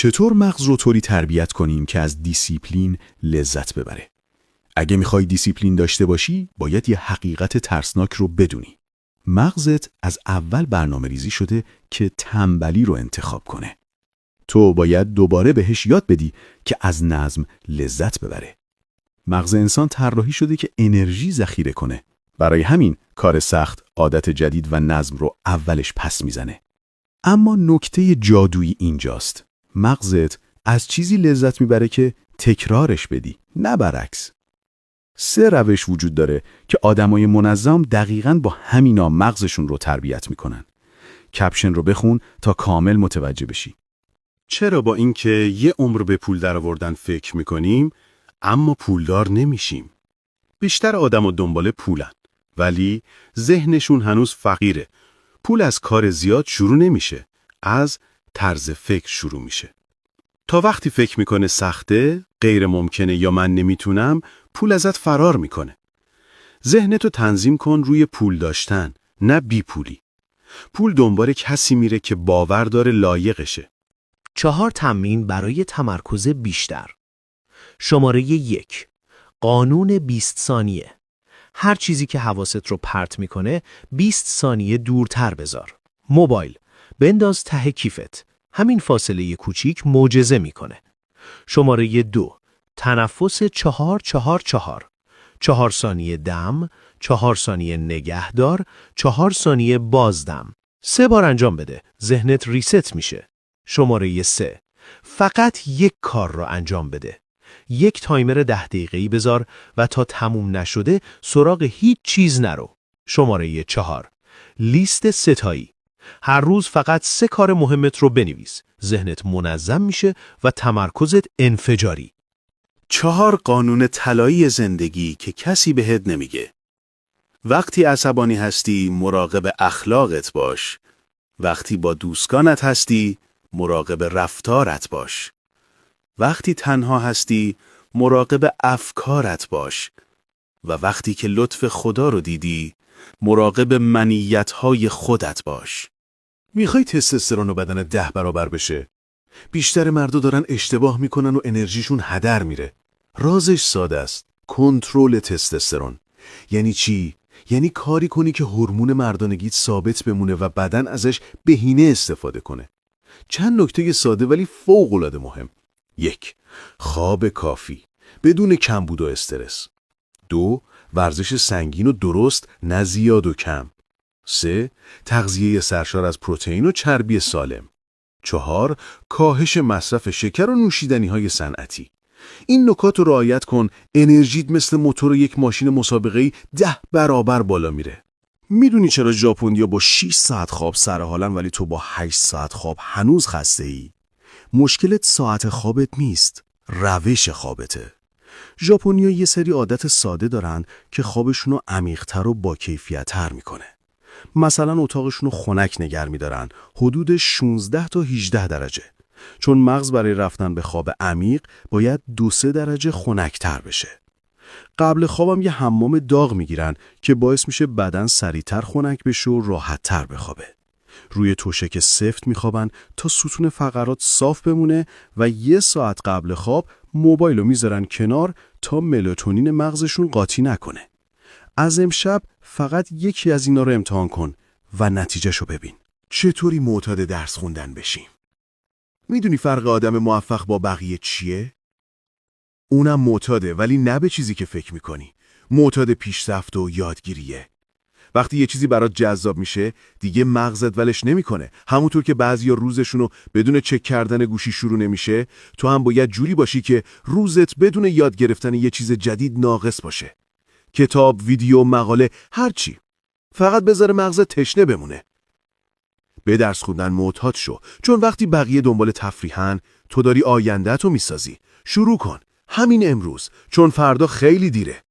چطور مغز رو طوری تربیت کنیم که از دیسیپلین لذت ببره؟ اگه میخوای دیسیپلین داشته باشی، باید یه حقیقت ترسناک رو بدونی. مغزت از اول برنامه‌ریزی شده که تنبلی رو انتخاب کنه. تو باید دوباره بهش یاد بدی که از نظم لذت ببره. مغز انسان طراحی شده که انرژی ذخیره کنه. برای همین کار سخت، عادت جدید و نظم رو اولش پس میزنه. اما نکته جادویی اینجاست. مغزت از چیزی لذت میبره که تکرارش بدی، نه برعکس. 3 روش وجود داره که آدمای منظم دقیقاً با همینا مغزشون رو تربیت میکنن. کپشن رو بخون تا کامل متوجه بشی. چرا با اینکه یه عمر به پول درآوردن فکر میکنیم، اما پولدار نمیشیم؟ بیشتر آدم‌ها دنبال پولن، ولی ذهنشون هنوز فقیره. پول از کار زیاد شروع نمیشه، از طرز فکر شروع میشه. تا وقتی فکر میکنه سخته، غیر ممکنه یا من نمیتونم، پول ازت فرار میکنه. ذهنتو تنظیم کن روی پول داشتن، نه بی پولی. پول دنبال کسی میره که باور داره لایقشه. 4 تمرین برای تمرکز بیشتر. شماره 1. قانون 20 ثانیه. هر چیزی که حواست رو پرت میکنه 20 ثانیه دورتر بذار. موبایل بنداز ته کیفت. همین فاصله کوچیک معجزه میکنه. شماره 2. تنفس 4-4-4. 4 ثانیه دم، 4 ثانیه نگهدار، 4 ثانیه بازدم. 3 بار انجام بده. ذهنت ریست میشه. شماره 3. فقط یک کار را انجام بده. یک تایمر 10 دقیقه‌ای بذار و تا تموم نشده سراغ هیچ چیز نرو. شماره 4. لیست 3 تایی. هر روز فقط 3 کار مهمت رو بنویس. ذهنت منظم میشه و تمرکزت انفجاری. 4 قانون طلایی زندگی که کسی بهت نمیگه. وقتی عصبانی هستی، مراقب اخلاقت باش. وقتی با دوستانت هستی، مراقب رفتارت باش. وقتی تنها هستی، مراقب افکارت باش. و وقتی که لطف خدا رو دیدی، مراقب منیت‌های خودت باش. میخوای تستوسترون بدن 10 برابر بشه؟ بیشتر مردا دارن اشتباه میکنن و انرژیشون هدر میره. رازش ساده است. کنترل تستوسترون. یعنی چی؟ یعنی کاری کنی که هورمون مردانگیت ثابت بمونه و بدن ازش بهینه استفاده کنه. چند نکته ساده ولی فوق‌العاده مهم. 1. خواب کافی بدون کمبود و استرس. 2. ورزش سنگین و درست، نه زیاد و کم. 3. تغذیه سرشار از پروتئین و چربی سالم. 4. کاهش مصرف شکر و نوشیدنی‌های صنعتی. این نکات رو رعایت کن، انرژیت مثل موتور یک ماشین مسابقه‌ای 10 برابر بالا میره. میدونی چرا ژاپنیا با 6 ساعت خواب سر حالن ولی تو با 8 ساعت خواب هنوز خسته ای؟ مشکلت ساعت خوابت نیست، روش خوابته. ژاپنیا یه سری عادت ساده دارن که خوابشون رو عمیق‌تر و با کیفیت‌تر میکنه. مثلا اتاقشون رو خنک نگه می‌دارن، حدود 16 تا 18 درجه. چون مغز برای رفتن به خواب عمیق باید 2-3 درجه خنک‌تر بشه. قبل خوابم یه حمام داغ میگیرن که باعث میشه بدن سریعتر خنک بشه و راحت‌تر بخوابه. روی توشک سفت میخوابن تا ستون فقرات صاف بمونه و 1 ساعت قبل خواب موبایل رو میذارن کنار تا ملاتونین مغزشون قاطی نکنه. از امشب فقط یکی از اینا رو امتحان کن و نتیجهشو ببین. چطوری معتاد درس خوندن بشیم؟ میدونی فرق آدم موفق با بقیه چیه؟ اونم معتاده، ولی نه به چیزی که فکر میکنی. معتاد پیشرفت و یادگیریه. وقتی یه چیزی برات جذاب میشه، دیگه مغزت ولش نمیکنه. همونطور که بعضیا روزشونو بدون چک کردن گوشی شروع نمیشه، تو هم باید جوری باشی که روزت بدون یاد گرفتن یه چیز جدید ناقص باشه. کتاب، ویدیو، مقاله، هر چی. فقط بذاره مغزت تشنه بمونه. به درس خوندن معتاد شو، چون وقتی بقیه دنبال تفریحن، تو داری آینده‌تو میسازی. شروع کن همین امروز، چون فردا خیلی دیره.